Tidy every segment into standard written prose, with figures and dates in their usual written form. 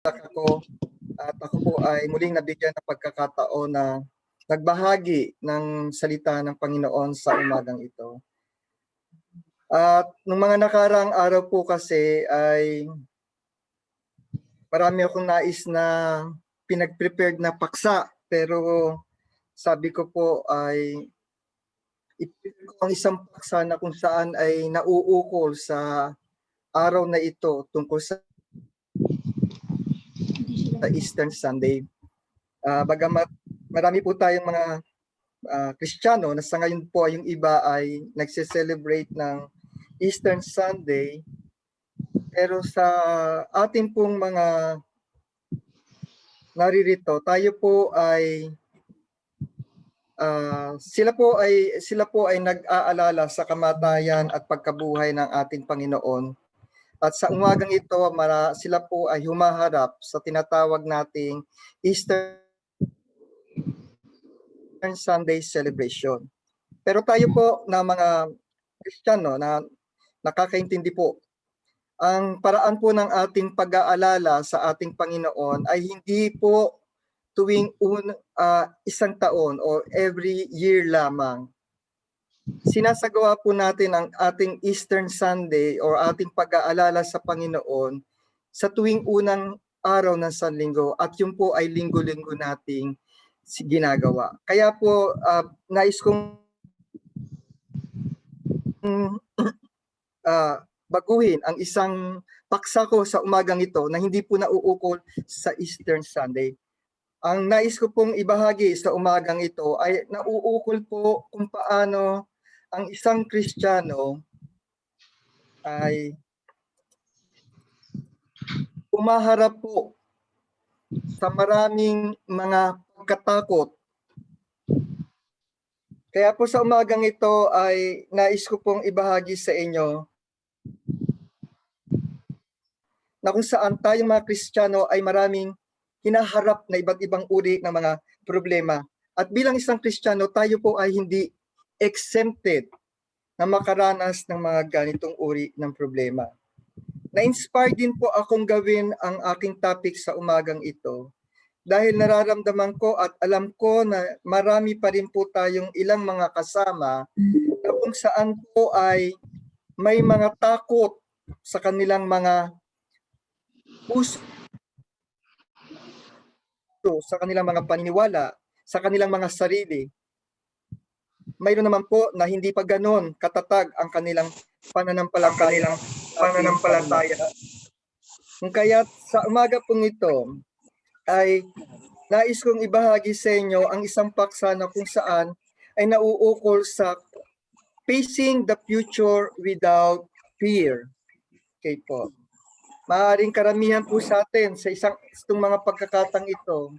ako at ako po ay muling nabigyan ng pagkakataon na nagbahagi ng salita ng Panginoon sa umagang ito. At nung mga nakarang araw po kasi ay marami akong nais na pinag-prepared na paksa, pero sabi ko po ay ipipil ko ang isang paksa na kung saan ay nauukol sa araw na ito tungkol sa Easter Sunday. Bagamat marami po tayong mga Kristiyano na sa ngayon po yung iba ay nagse-celebrate ng Easter Sunday, pero sa ating pong mga naririto, tayo po ay sila po ay nag-aalala sa kamatayan at pagkabuhay ng ating Panginoon. At sa umagang ito, sila po ay humaharap sa tinatawag nating Easter Sunday celebration. Pero tayo po na mga Kristiyano na nakakaintindi po, ang paraan po ng ating pag-aalala sa ating Panginoon ay hindi po tuwing isang taon o every year lamang. Sinasagawa po natin ang ating Easter Sunday o ating pag-aalala sa Panginoon sa tuwing unang araw ng Sanlinggo, at yun po ay linggo-linggo nating ginagawa. Kaya po nais kong baguhin ang isang paksa ko sa umagang ito na hindi po nauukol sa Easter Sunday. Ang nais ko pong ibahagi sa umagang ito ay nauukol po kung paano ang isang Kristiyano ay umaharap po sa maraming mga pagkatakot. Kaya po sa umagang ito ay nais ko pong ibahagi sa inyo na kung saan tayong mga Kristiyano ay maraming hinaharap na iba't ibang uri ng mga problema. At bilang isang Kristiyano, tayo po ay hindi exempted na makaranas ng mga ganitong uri ng problema. Na-inspire din po akong gawin ang aking topic sa umagang ito dahil nararamdaman ko at alam ko na marami pa rin po tayong ilang mga kasama na kung saan po ay may mga takot sa kanilang mga puso, sa kanilang mga paniniwala, sa kanilang mga sarili. Mayroon naman po na hindi pa ganon katatag ang kanilang pananampalataya. Kaya sa umaga pong ito ay nais kong ibahagi sa inyo ang isang paksa na kung saan ay nauukol sa facing the future without fear. Okay po. Maaaring karamihan po sa atin sa itong mga pagkakatang ito,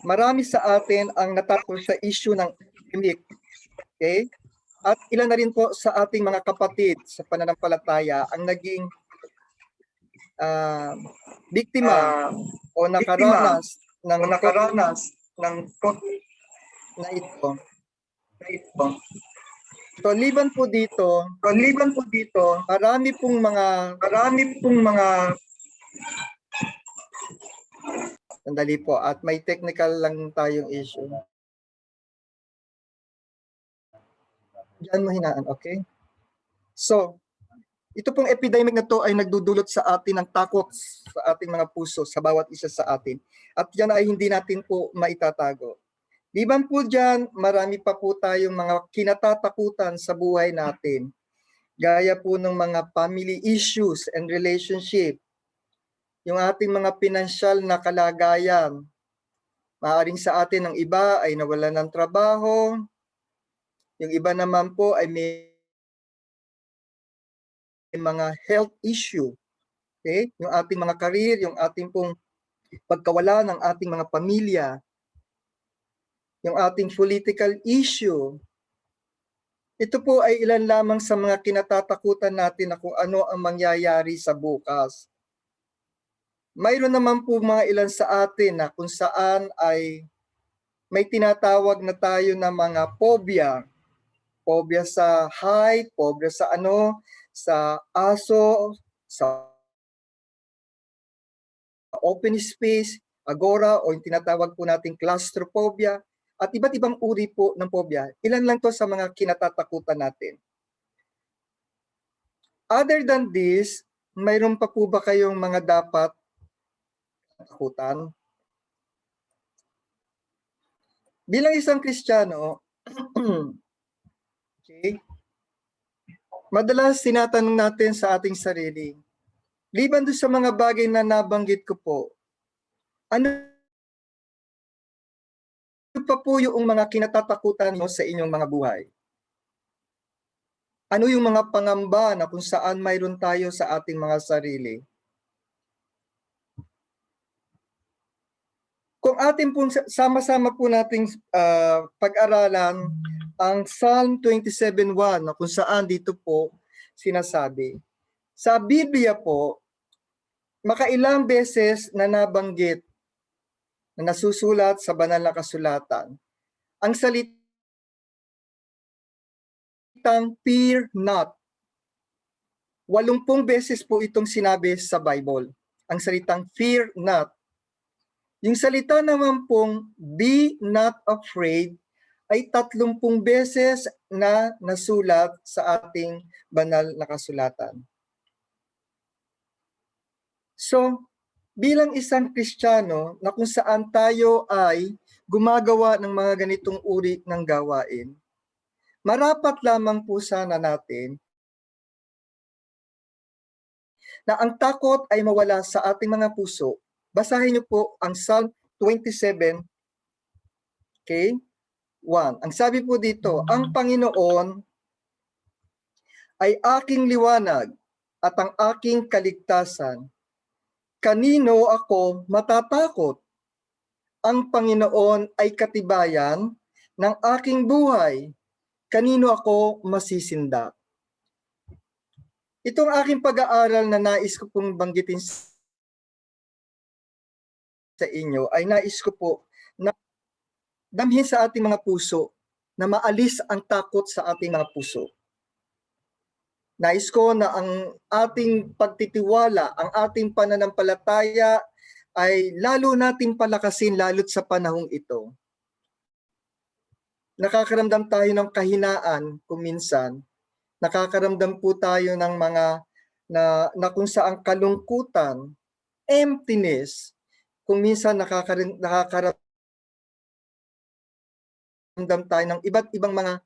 marami sa atin ang natakot sa issue ng pandemic. Okay? At ilan na rin po sa ating mga kapatid sa pananampalataya ang naging biktima o nakaranas ng COVID na ito. So liban po dito, marami pong mga sandali po at may technical lang tayong issue. Diyan mo hinaan, okay? So, ito pong epidemic na to ay nagdudulot sa atin ng takot sa ating mga puso, sa bawat isa sa atin. At yan ay hindi natin po maitatago. Liban po dyan, marami pa po tayong mga kinatatakutan sa buhay natin. Gaya po ng mga family issues and relationship, yung ating mga pinansyal na kalagayan. Maaaring sa atin ng iba ay nawalan ng trabaho, yung iba naman po ay may mga health issue. Okay? Yung ating mga career, yung ating pong pagkawala ng ating mga pamilya, yung ating political issue. Ito po ay ilan lamang sa mga kinatatakutan natin na kung ano ang mangyayari sa bukas. Mayroon naman po mga ilan sa atin na kung saan ay may tinatawag na tayo na mga phobia. Phobia sa height, phobia sa sa aso, sa open space, agora o yung tinatawag po nating claustrophobia, at iba't ibang uri po ng phobia. Ilan lang to sa mga kinatatakutan natin. Other than this, mayroon pa po ba kayong mga dapat takutan? Bilang isang Kristiyano, okay, madalas tinatanong natin sa ating sarili, liban doon sa mga bagay na nabanggit ko po, ano pa po yung mga kinatatakutan niyo sa inyong mga buhay? Ano yung mga pangamba na kung saan mayroon tayo sa ating mga sarili? Kung atin po sama-sama po nating pag-aralan ang Psalm 27:1 na kung saan dito po sinasabi. Sa Biblia po, makailang beses na nabanggit na nasusulat sa banal na kasulatan ang salitang fear not. 80 beses po itong sinabi sa Bible, ang salitang fear not. Yung salita naman pong be not afraid ay 30 beses na nasulat sa ating banal na kasulatan. So, bilang isang Kristiyano na kung saan tayo ay gumagawa ng mga ganitong uri ng gawain, marapat lamang po sana natin na ang takot ay mawala sa ating mga puso. Basahin niyo po ang Psalm 27, okay? 1. Ang sabi po dito, ang Panginoon ay aking liwanag at ang aking kaligtasan. Kanino ako matatakot? Ang Panginoon ay katibayan ng aking buhay. Kanino ako masisindak? Itong aking pag-aaral na nais ko pong banggitin sa inyo ay nais ko po na damhin sa ating mga puso na maalis ang takot sa ating mga puso. Nais ko na ang ating pagtitiwala, ang ating pananampalataya ay lalo nating palakasin lalo't sa panahong ito. Nakakaramdam tayo ng kahinaan kung minsan. Nakakaramdam po tayo ng mga na kung saang kalungkutan, emptiness, kung minsan nakakaramdam tayo ng iba't ibang mga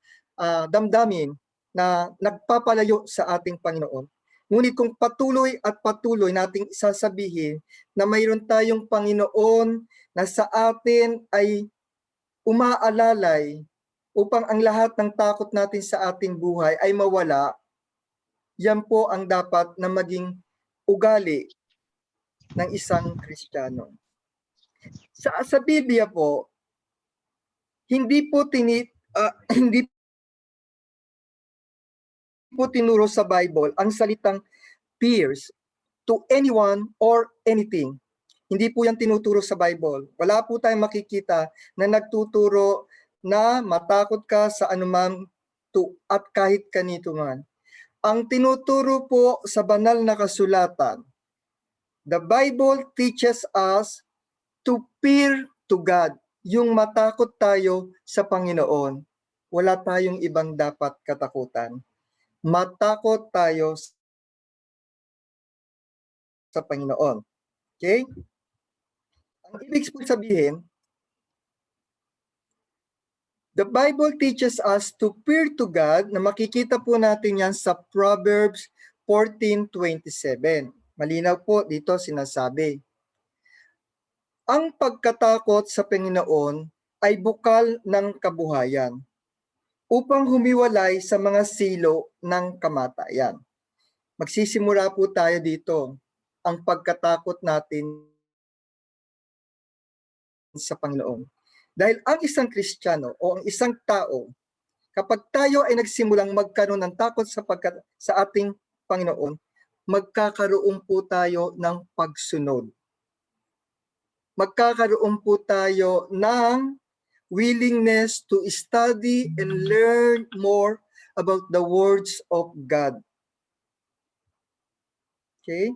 damdamin na nagpapalayo sa ating Panginoon. Ngunit kung patuloy at patuloy nating isasabihin na mayroon tayong Panginoon na sa atin ay umaalalay upang ang lahat ng takot natin sa ating buhay ay mawala, yan po ang dapat na maging ugali ng isang Kristiyano. Sa Biblia po, hindi po hindi po tinuro sa Bible ang salitang fears to anyone or anything. Hindi po yan tinuturo sa Bible. Wala po tayong makikita na nagtuturo na matakot ka sa anumang at kahit kanito man. Ang tinuturo po sa banal na kasulatan, the Bible teaches us to fear to God. Yung matakot tayo sa Panginoon. Wala tayong ibang dapat katakutan. Matakot tayo sa Panginoon. Okay? Ang ibig sabihin, the Bible teaches us to fear to God na makikita po natin yan sa Proverbs 14:27. Malinaw po dito sinasabi. Ang pagkatakot sa Panginoon ay bukal ng kabuhayan upang humiwalay sa mga silo ng kamatayan. Magsisimula po tayo dito. Ang pagkatakot natin sa Panginoon. Dahil ang isang Kristiyano o ang isang tao, kapag tayo ay nagsimulang magkaroon ng takot sa ating Panginoon, magkakaroon po tayo ng pagsunod. Magkakaroon po tayo ng willingness to study and learn more about the words of God. Okay?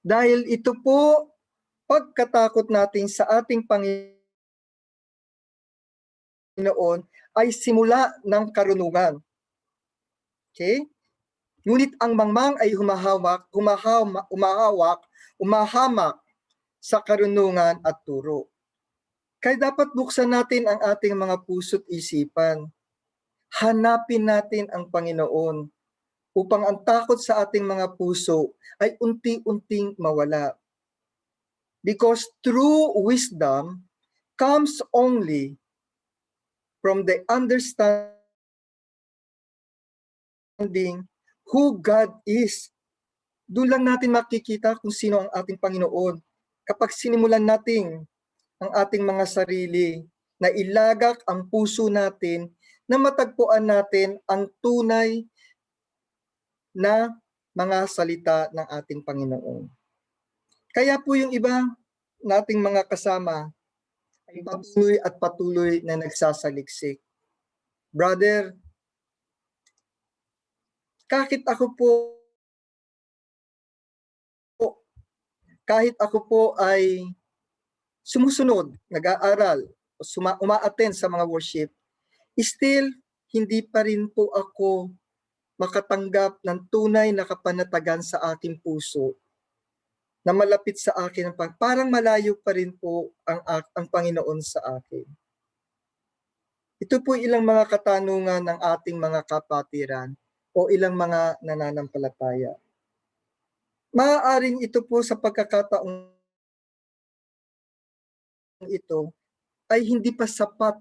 Dahil ito po, pagkatakot natin sa ating Panginoon ay simula ng karunungan. Okay? Ngunit ang mangmang ay umahamak sa karunungan at turo. Kaya dapat buksan natin ang ating mga puso't isipan. Hanapin natin ang Panginoon upang ang takot sa ating mga puso ay unti-unting mawala. Because true wisdom comes only from the understanding who God is. Doon lang natin makikita kung sino ang ating Panginoon. Kapag sinimulan natin ang ating mga sarili na ilagak ang puso natin na matagpuan natin ang tunay na mga salita ng ating Panginoon. Kaya po yung iba nating mga kasama ay patuloy at patuloy na nagsasaliksik. Brother, kahit ako po ay sumusunod, nag-aaral, uma-attend sa mga worship, still hindi pa rin po ako makatanggap ng tunay na kapanatagan sa aking puso na malapit sa akin, parang malayo pa rin po ang Panginoon sa akin. Ito po ilang mga katanungan ng ating mga kapatiran o ilang mga nananampalataya. Maaaring ito po sa pagkakataong ito ay hindi pa sapat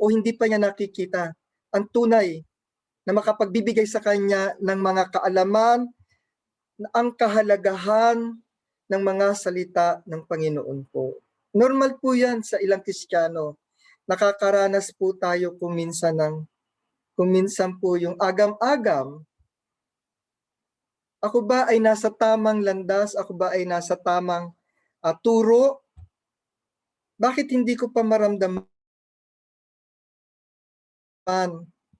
o hindi pa niya nakikita ang tunay na makapagbibigay sa kanya ng mga kaalaman, ang kahalagahan ng mga salita ng Panginoon po. Normal po yan sa ilang Kristiyano. Nakakaranas po tayo kung minsan po yung agam-agam. Ako ba ay nasa tamang landas? Ako ba ay nasa tamang turo? Bakit hindi ko pa maramdaman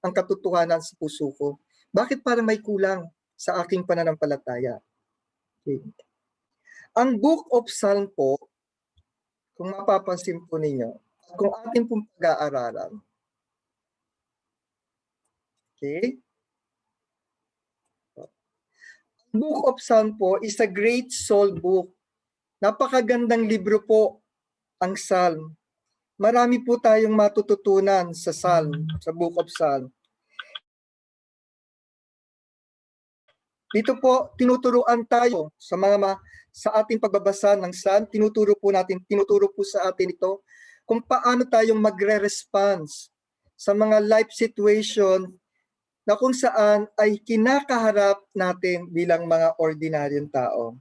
ang katotohanan sa puso ko? Bakit parang may kulang sa aking pananampalataya? Okay. Ang Book of Psalm po, kung mapapansin po ninyo, kung ating pong pag-aaralan, okay? Book of Psalm po is a great soul book. Napakagandang libro po ang Psalm. Marami po tayong matututunan sa Psalm, sa Book of Psalm. Dito po, tinuturuan tayo sa ating pagbabasa ng Psalm, tinuturo po sa atin ito kung paano tayong magre-response sa mga life situation na kung saan ay kinakaharap natin bilang mga ordinaryong tao.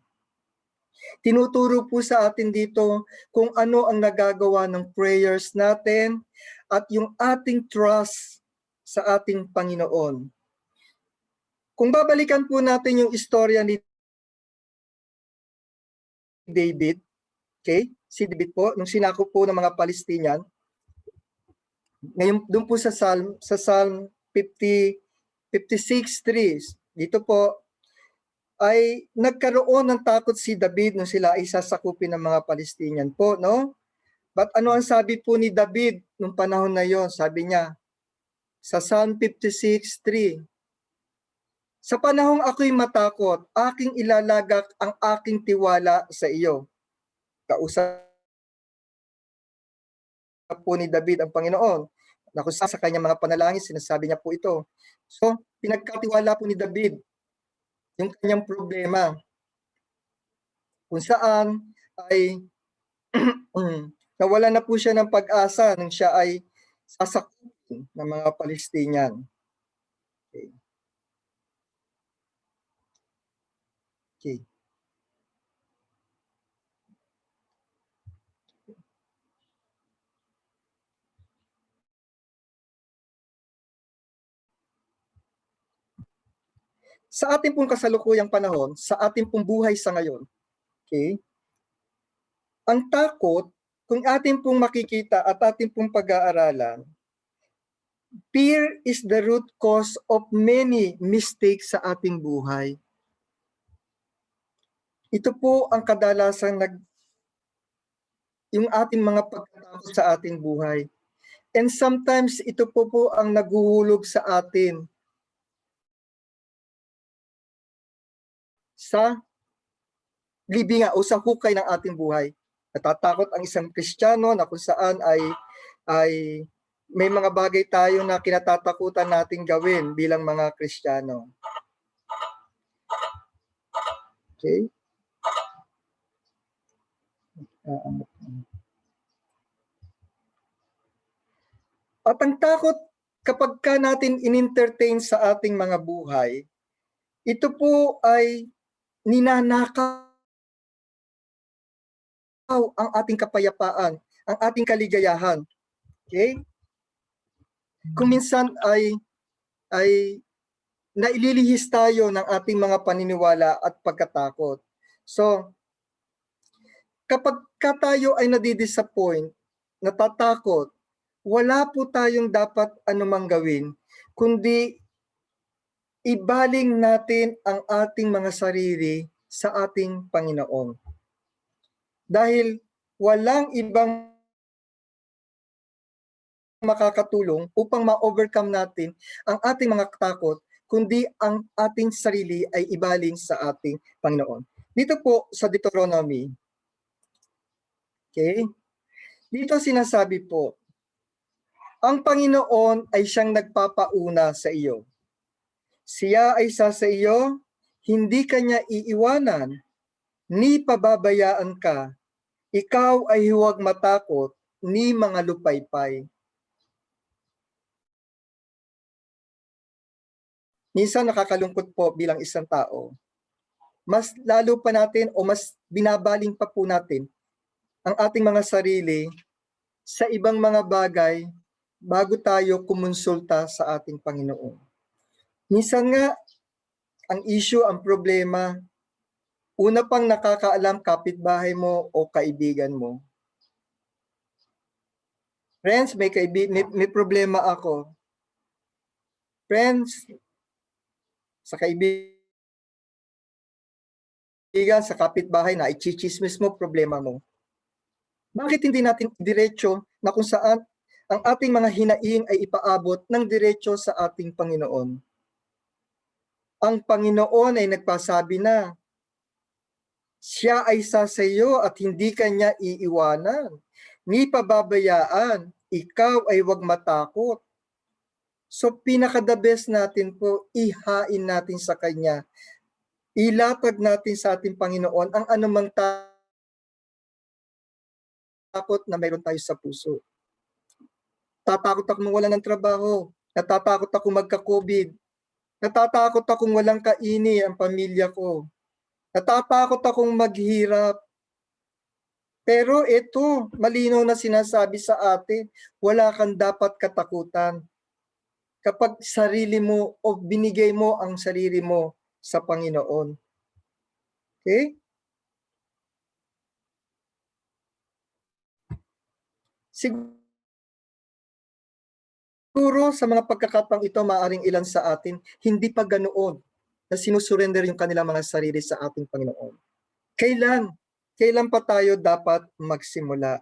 Tinuturo po sa atin dito kung ano ang nagagawa ng prayers natin at yung ating trust sa ating Panginoon. Kung babalikan po natin yung istorya ni David, okay? Si David po, nung sinakop po ng mga Palestinian, ngayon doon po sa Psalm 56:3, dito po ay nagkaroon ng takot si David nung sila ay sasakupin ng mga Palestinian po, no? But ano ang sabi po ni David nung panahon na yon? Sabi niya sa Psalm 56:3, sa panahong ako'y matakot, aking ilalagak ang aking tiwala sa iyo. Kausap po ni David ang Panginoon. Nakusa sa kanyang mga panalangin, sinasabi niya po ito. So, pinagkatiwala po ni David yung kanyang problema. Kung saan ay nawala na po siya ng pag-asa nang siya ay sasakupin ng mga Palestinian. Okay. Okay. Sa ating pong kasalukuyang panahon, sa ating pong buhay sa ngayon, okay, ang takot, kung ating pong makikita at ating pong pag-aaralan, fear is the root cause of many mistakes sa ating buhay. Ito po ang kadalasan yung ating mga pagkatakot sa ating buhay. And sometimes ito po ang naghuhulog sa atin sa libingan o sa hukay ng ating buhay. Natatakot ang isang Kristiyano na kung saan ay may mga bagay tayo na kinatatakutan nating gawin bilang mga Kristiyano. Okay? At ang takot kapag ka natin in-entertain sa ating mga buhay, ito po ay ninanakaw ang ating kapayapaan, ang ating kaligayahan. Okay? Kung minsan ay naililihis tayo ng ating mga paniniwala at pagkatakot. So, kapag ka tayo ay nadidisappoint, natatakot, wala po tayong dapat anumang gawin, kundi ibaling natin ang ating mga sarili sa ating Panginoon. Dahil walang ibang makakatulong upang ma-overcome natin ang ating mga takot, kundi ang ating sarili ay ibaling sa ating Panginoon. Dito po sa Deuteronomy, okay? Dito sinasabi po, ang Panginoon ay siyang nagpapauna sa iyo. Siya ay sa iyo, hindi kanya iiwanan, ni pababayaan ka. Ikaw ay huwag matakot, ni mga lupaypay. Minsan nakakalungkot po bilang isang tao. Mas lalo pa natin o mas binabaling pa po natin ang ating mga sarili sa ibang mga bagay bago tayo kumonsulta sa ating Panginoon. Minsan nga, ang issue, ang problema, una pang nakakaalam kapitbahay mo o kaibigan mo. Friends, may problema ako. Friends, sa kaibigan, sa kapitbahay na ichichismis mo, problema mo. Bakit hindi natin diretso na kung saan ang ating mga hinaing ay ipaabot ng diretso sa ating Panginoon? Ang Panginoon ay nagpasabi na, siya ay sasayo at hindi kanya iiwanan, ni pababayaan, ikaw ay huwag matakot. So pinaka-the best natin po, ihain natin sa Kanya. Ilatag natin sa ating Panginoon ang anumang takot na mayroon tayo sa puso. Tatakot akong wala ng trabaho. Natatakot akong magka-COVID. Natatakot akong walang kaini ang pamilya ko. Natatakot akong maghirap. Pero ito, malinaw na sinasabi sa atin, wala kang dapat katakutan. Kapag sarili mo o binigay mo ang sarili mo sa Panginoon. Okay? Siguro sa mga pagkakataong ito, maaring ilan sa atin, hindi pa ganoon na sinusurrender yung kanilang mga sarili sa ating Panginoon. Kailan pa tayo dapat magsimula?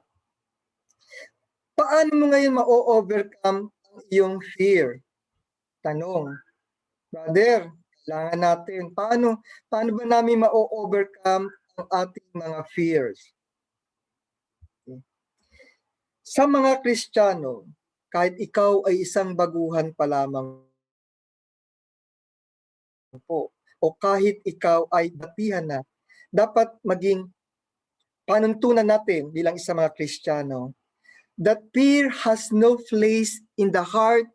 Paano mo ngayon ma-overcome ang iyong fear? Tanong. Brother, kailangan natin. Paano ba namin ma-overcome ang ating mga fears? Sa mga Kristiyano, kahit ikaw ay isang baguhan pa lamang po, o kahit ikaw ay datihan na, dapat maging panuntunan natin bilang isang mga Kristiyano that fear has no place in the heart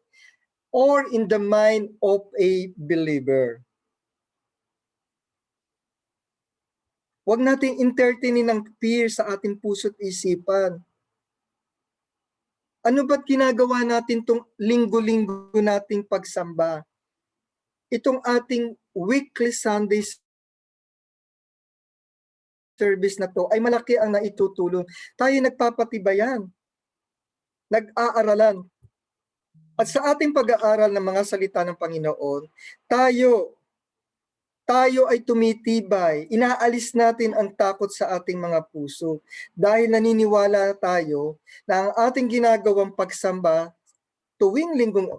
or in the mind of a believer. Huwag nating entertainin ng fear sa ating puso't isipan. Ano ba't ginagawa natin itong linggo-linggo nating pagsamba? Itong ating weekly Sunday service na to ay malaki ang naitutulong. Tayo nagpapatibayan, nag-aaralan. At sa ating pag-aaral ng mga salita ng Panginoon, tayo tayo ay tumitibay, inaalis natin ang takot sa ating mga puso dahil naniniwala tayo na ang ating ginagawang pagsamba tuwing linggong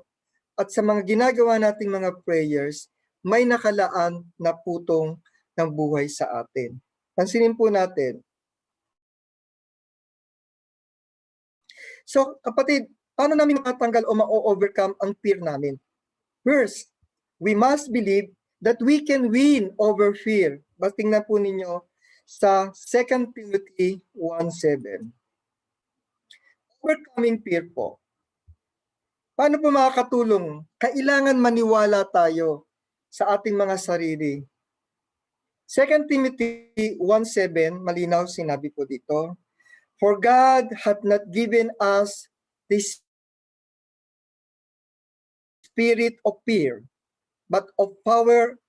at sa mga ginagawa nating mga prayers, may nakalaan na putong ng buhay sa atin. Pansinin po natin. So, kapatid, paano namin matatanggal o ma-overcome ang fear namin? First, we must believe that we can win over fear. Basta tingnan po ninyo sa 2 Timothy 1:7. Overcoming fear po. Paano po makakatulong? Kailangan maniwala tayo sa ating mga sarili. 2 Timothy 1:7, malinaw sinabi po dito, "For God hath not given us the spirit of fear, but of power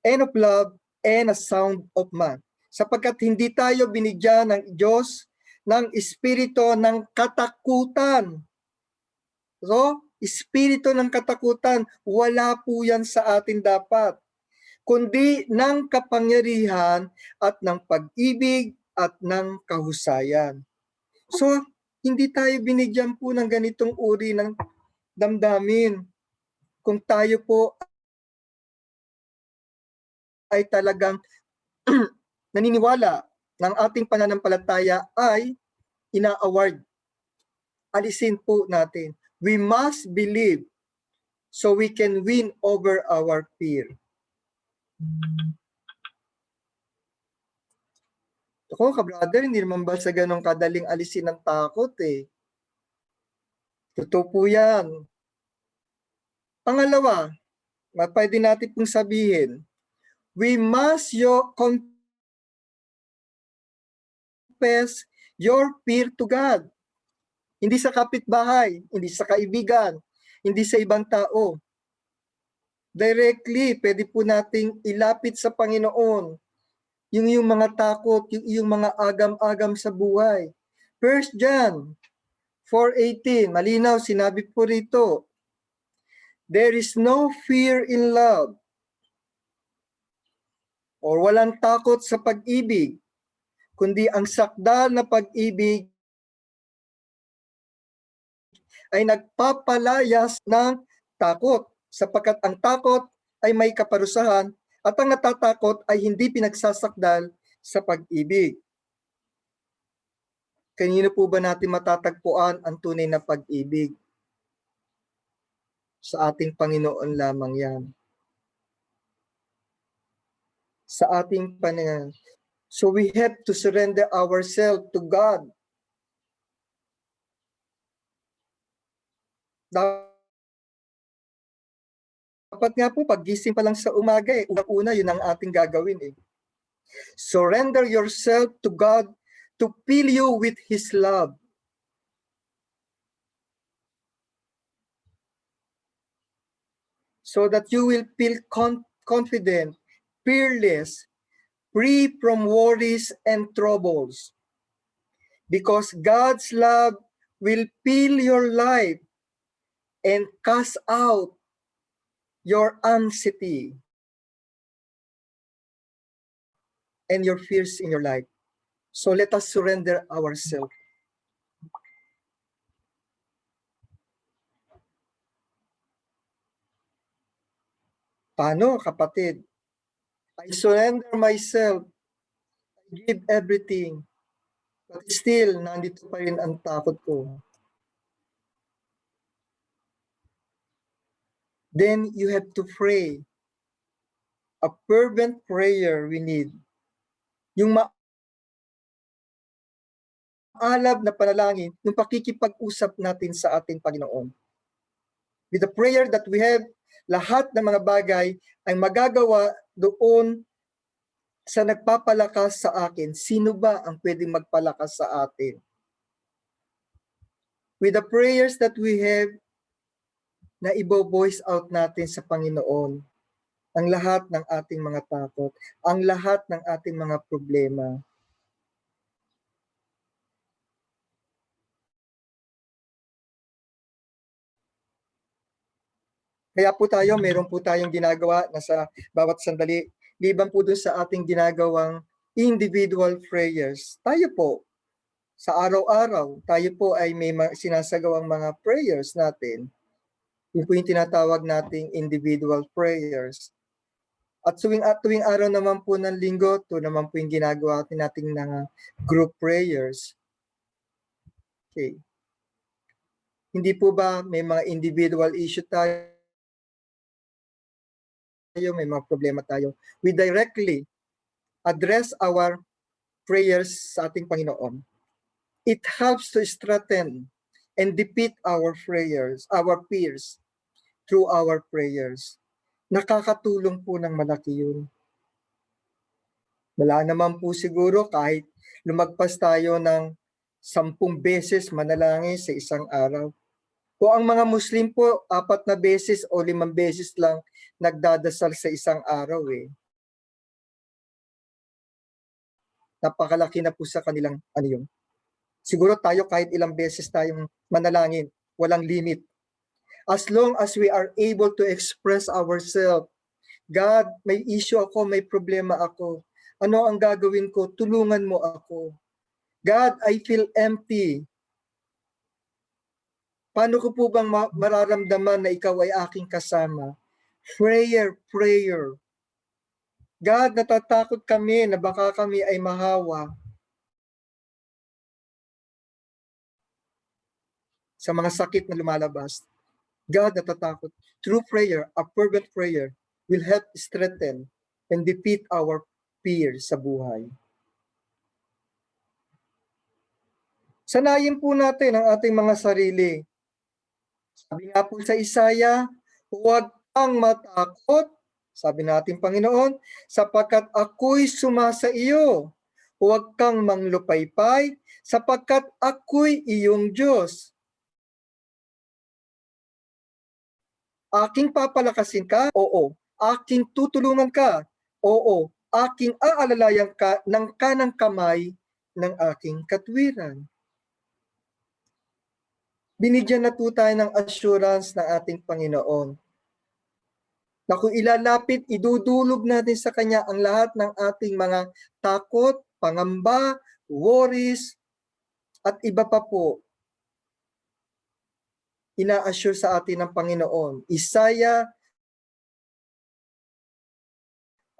and of love and a sound of mind." Sapagkat hindi tayo binigyan ng Diyos ng espiritu ng katakutan. So, espiritu ng katakutan, wala po yan sa atin dapat, kundi ng kapangyarihan at ng pag-ibig at ng kahusayan. So, hindi tayo binigyan po ng ganitong uri ng damdamin. Kung tayo po ay talagang naniniwala ng ating pananampalataya ay ina-award. Alisin po natin. We must believe so we can win over our fear. Ako, ka-brother, hindi naman ba sa ganong kadaling alisin ng takot eh. Totoo po yan. Pangalawa, pwede natin pong sabihin, we must confess your fear to God. Hindi sa kapitbahay, hindi sa kaibigan, hindi sa ibang tao. Directly, pwede po nating ilapit sa Panginoon yung mga takot, yung mga agam-agam sa buhay. 1 John 4:18, malinaw, sinabi po rito, there is no fear in love, or walang takot sa pag-ibig, kundi ang sakdal na pag-ibig ay nagpapalayas ng takot, sapagkat ang takot ay may kaparusahan at ang natatakot ay hindi pinagsasakdal sa pag-ibig. Kanino po ba natin matatagpuan ang tunay na pag-ibig? Sa ating Panginoon lamang yan. Sa ating Panginoon. So we have to surrender ourselves to God. Dapat nga po, paggising pa lang sa umaga unang-una, yun ang ating gagawin Surrender yourself to God to fill you with His love. So that you will feel confident, fearless, free from worries and troubles. Because God's love will fill your life and cast out your anxiety and your fears in your life. So let us surrender ourselves. Paano, kapatid? I surrender myself. I give everything. But still, nandito pa rin ang takot ko. Then you have to pray. A fervent prayer we need. Yung maalab na panalangin, yung pakikipag-usap natin sa ating Panginoon. With the prayer that we have, lahat ng mga bagay ay magagawa doon sa nagpapalakas sa akin. Sino ba ang pwedeng magpalakas sa atin? With the prayers that we have, na ibo-voice out natin sa Panginoon ang lahat ng ating mga takot, ang lahat ng ating mga problema. Kaya po tayo, meron po tayong ginagawa na sa bawat sandali, liban po dun sa ating ginagawang individual prayers. Tayo po, sa araw-araw, tayo po ay may sinasagawang mga prayers natin. Yun po yung tinatawag nating individual prayers. At tuwing araw naman po ng linggo, ito naman po yung ginagawa nating group prayers. Okay. Hindi po ba may mga individual issue tayo, may mga problema tayo? We directly address our prayers sa ating Panginoon. It helps to strengthen and defeat our prayers, our fears through our prayers. Nakakatulong po ng malaki yun. Wala naman po siguro kahit lumagpas tayo ng 10 beses manalangin sa isang araw. Kung ang mga Muslim po, 4 na beses o 5 beses lang nagdadasal sa isang araw Napakalaki na po sa kanilang yun. Siguro tayo kahit ilang beses tayong manalangin, walang limit. As long as we are able to express ourselves, God, may issue ako, may problema ako. Ano ang gagawin ko? Tulungan mo ako. God, I feel empty. Paano ko po bang mararamdaman na ikaw ay aking kasama? Prayer. God, natatakot kami na baka kami ay mahawa sa mga sakit na lumalabas. God, natatakot. True prayer, a fervent prayer, will help strengthen and defeat our fears sa buhay. Sanayin po natin ang ating mga sarili. Sabi nga po sa Isaiah, huwag kang matakot, sabi natin Panginoon, sapagkat ako'y sumasa iyo. Huwag kang manglupaypay, sapagkat ako'y iyong Diyos. Aking papalakasin ka? Oo. Aking tutulungan ka? Oo. Aking aalalayan ka ng kanang kamay ng aking katwiran. Binigyan na po tayo ng assurance ng ating Panginoon na kung ilalapit, idudulog natin sa Kanya ang lahat ng ating mga takot, pangamba, worries, at iba pa po. Ina-assure sa atin ng Panginoon. Isaiah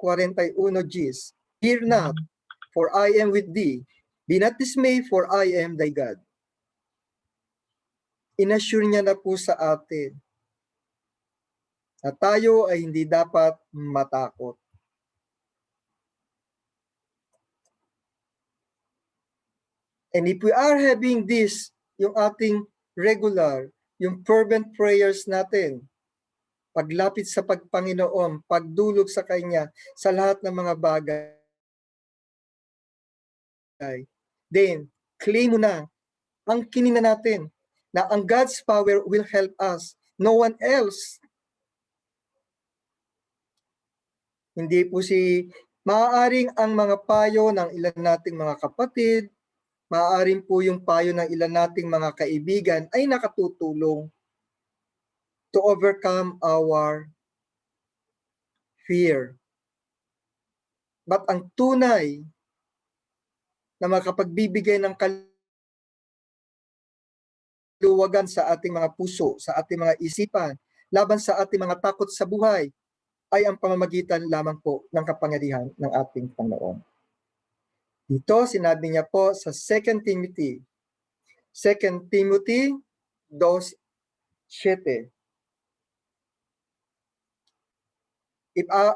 41:10. Fear not, for I am with thee. Be not dismayed, for I am thy God. Inassure niya na po sa atin na tayo ay hindi dapat matakot. And if we are having this, yung ating regular, yung fervent prayers natin, paglapit sa Panginoon, pagdulog sa Kanya sa lahat ng mga bagay, then claim mo na, angkinin na natin na ang God's power will help us. No one else. Hindi po maaaring ang mga payo ng ilan nating mga kapatid, maaaring po yung payo ng ilan nating mga kaibigan ay nakatutulong to overcome our fear. But ang tunay na makapagbibigay ng kaluwagan sa ating mga puso, sa ating mga isipan, laban sa ating mga takot sa buhay, ay ang pamamagitan lamang po ng kapangyarihan ng ating Panginoon. Dito, sinabi niya po sa 2 Timothy 2:7.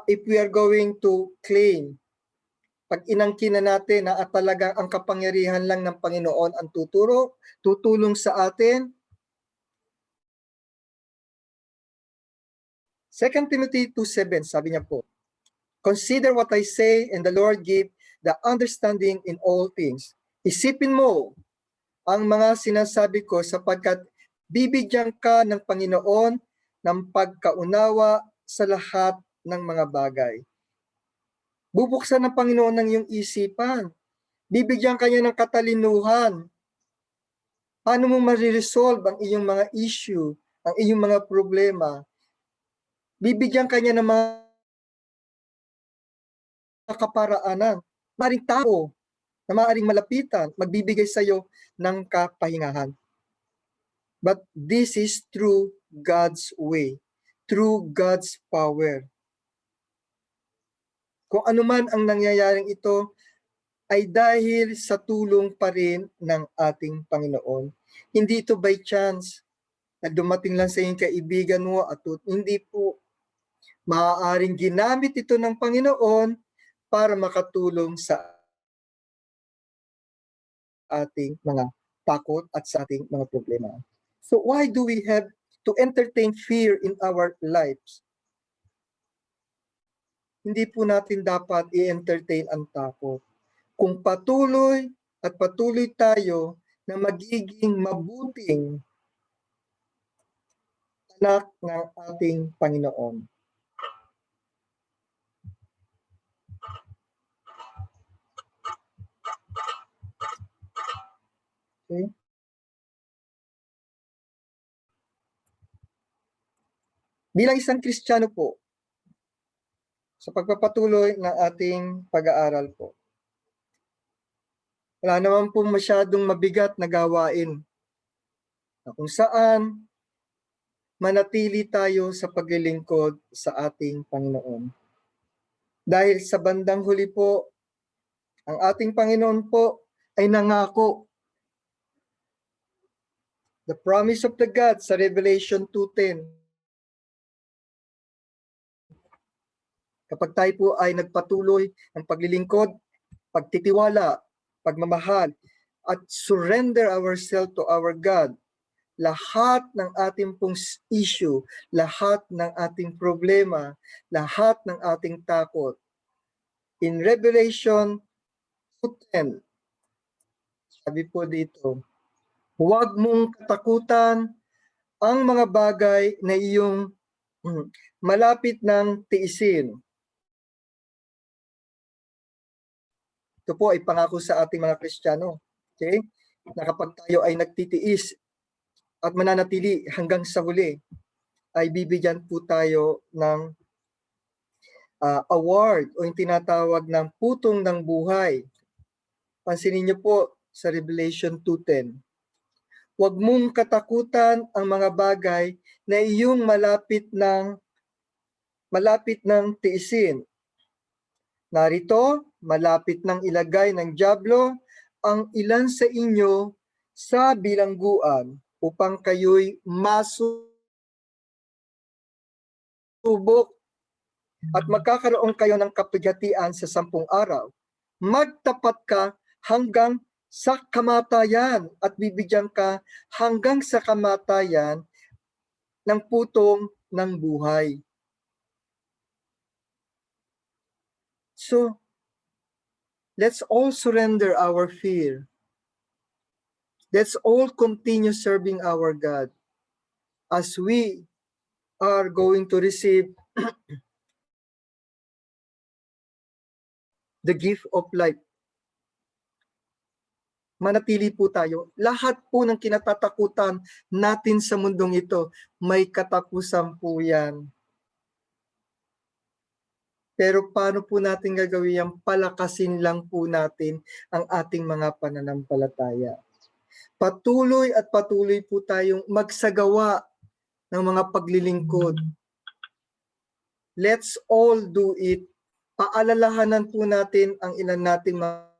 If we are going to claim, pag inangkin na natin na talaga ang kapangyarihan lang ng Panginoon ang tutulong sa atin, 2 Timothy 2:7, sabi niya po, consider what I say, and the Lord give the understanding in all things. Isipin mo ang mga sinasabi ko sapagkat bibigyan ka ng Panginoon ng pagkaunawa sa lahat ng mga bagay. Bubuksan ng Panginoon ng iyong isipan. Bibigyan ka niya ng katalinuhan. Paano mo mariresolve ang iyong mga issue, ang iyong mga problema? Bibigyan ka niya ng mga kaparaanan, maaaring tao na maaaring malapitan, magbibigay sa iyo ng kapahingahan. But this is through God's way, through God's power. Kung ano man ang nangyayaring ito, ay dahil sa tulong pa rin ng ating Panginoon. Hindi ito by chance na dumating lang sa iyong kaibigan mo at hindi po. Maaaring ginamit ito ng Panginoon para makatulong sa ating mga takot at sa ating mga problema. So why do we have to entertain fear in our lives? Hindi po natin dapat i-entertain ang takot. Kung patuloy at patuloy tayo na magiging mabuting anak ng ating Panginoon. Okay? Bilang isang Kristiyano po, sa pagpapatuloy ng ating pag-aaral po, wala naman pong masyadong mabigat na gawain na kung saan manatili tayo sa paglilingkod sa ating Panginoon. Dahil sa bandang huli po, ang ating Panginoon po ay nangako. The promise of the God sa Revelation 2:10. Kapag tayo po ay nagpatuloy ng paglilingkod, pagtitiwala, pagmamahal, at surrender ourselves to our God, lahat ng ating pong issue, lahat ng ating problema, lahat ng ating takot. In Revelation 2:10, sabi po dito, huwag mong katakutan ang mga bagay na iyong malapit ng tiisin. Ito po ay pangako sa ating mga Kristiyano. Okay? Na kapag tayo ay nagtitiis at mananatili hanggang sa huli, ay bibigyan po tayo ng award o yung tinatawag ng putong ng buhay. Pansinin niyo po sa Revelation 2:10. Huwag mong katakutan ang mga bagay na iyong malapit ng tiisin. Narito, malapit ng ilagay ng dyablo ang ilan sa inyo sa bilangguan upang kayo'y masubok at magkakaroon kayo ng kapigatian sa 10 araw. Magtapat ka hanggang sa kamatayan at bibigyan ka hanggang sa kamatayan ng putong ng buhay. So, let's all surrender our fear. Let's all continue serving our God as we are going to receive the gift of life. Manatili po tayo. Lahat po ng kinatatakutan natin sa mundong ito, may katapusan po yan. Pero paano po natin gagawin yan? Palakasin lang po natin ang ating mga pananampalataya. Patuloy at patuloy po tayong magsagawa ng mga paglilingkod. Let's all do it. Paalalahanan po natin ang ilan nating mga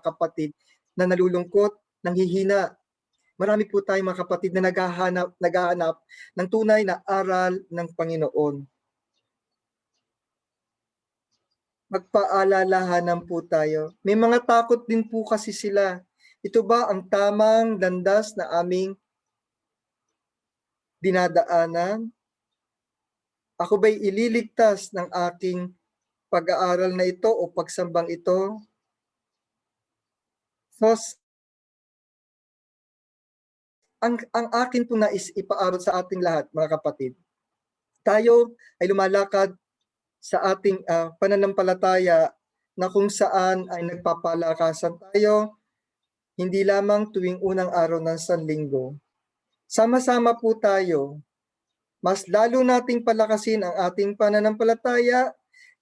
kapatid na nalulungkot, nanghihina. Marami po tayong mga kapatid na naghahanap ng tunay na aral ng Panginoon. Magpaalalahanan po tayo. May mga takot din po kasi sila. Ito ba ang tamang landas na aming dinadaanan? Ako ba'y ililigtas ng aking pag-aaral na ito o pagsambang ito? So, ang akin po nais ipaaral sa ating lahat, mga kapatid. Tayo ay lumalakad sa ating pananampalataya na kung saan ay nagpapalakasan tayo, hindi lamang tuwing unang araw ng Sanlinggo. Sama-sama po tayo, mas lalo nating palakasin ang ating pananampalataya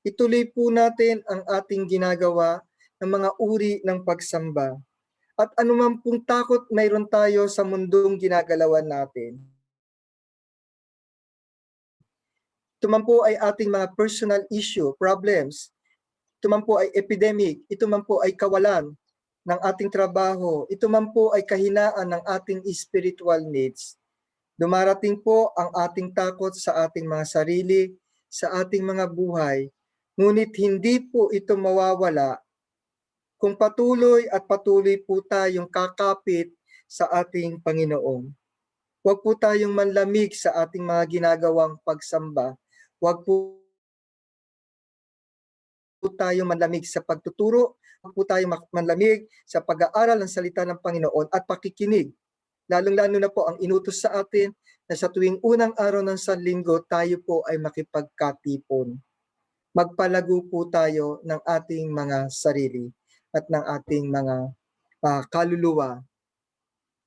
ituloy po natin ang ating ginagawa ng mga uri ng pagsamba. At anuman pong takot mayroon tayo sa mundong ginagalawan natin, ito man po ay ating mga personal issue, problems, ito man po ay epidemic, ito man po ay kawalan ng ating trabaho, ito man po ay kahinaan ng ating spiritual needs. Dumarating po ang ating takot sa ating mga sarili, sa ating mga buhay, ngunit hindi po ito mawawala kung patuloy at patuloy po tayong kakapit sa ating Panginoon. Huwag po tayong manlamig sa ating mga ginagawang pagsamba. Huwag po tayong manlamig sa pagtuturo. Huwag po tayong manlamig sa pag-aaral ng salita ng Panginoon at pakikinig. Lalong-lalo na po ang inutos sa atin na sa tuwing unang araw ng Sanlinggo, tayo po ay makipagkatipon. Magpalago po tayo ng ating mga sarili at ng ating mga kaluluwa.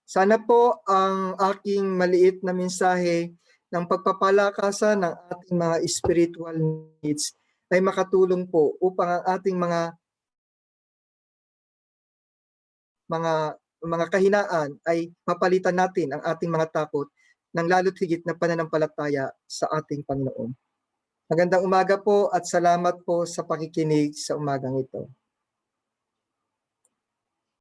Sana po ang aking maliit na mensahe ng pagpapalakasan ng ating mga spiritual needs ay makatulong po upang ang ating mga kahinaan ay mapalitan natin ang ating mga takot ng lalo't higit na pananampalataya sa ating Panginoon. Magandang umaga po at salamat po sa pakikinig sa umagang ito.